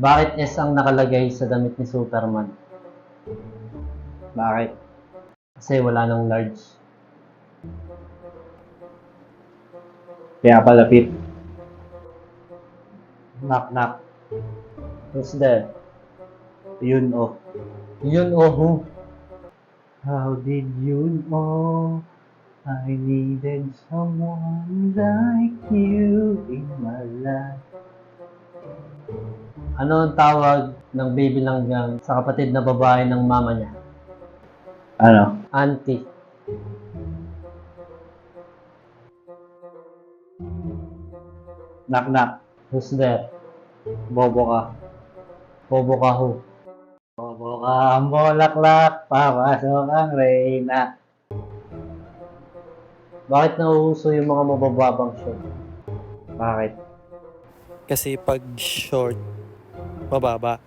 Bakit S ang nakalagay sa damit ni Superman? Bakit? Kasi wala nang large. Kaya palapit. Knock knock. Who's there? Yun oh. Yun oh who? How did you know I needed someone like you in my life? Ano ang tawag ng baby langgam sa kapatid na babae ng mama niya? Ano? Auntie. Knock knock. Who's there? Bobo ka. Bobo ka who? Bobo ka ang bulaklak, papasok ang reyna. Bakit nauuso yung mga mabababang show? Bakit? Kasi pag short, mababa.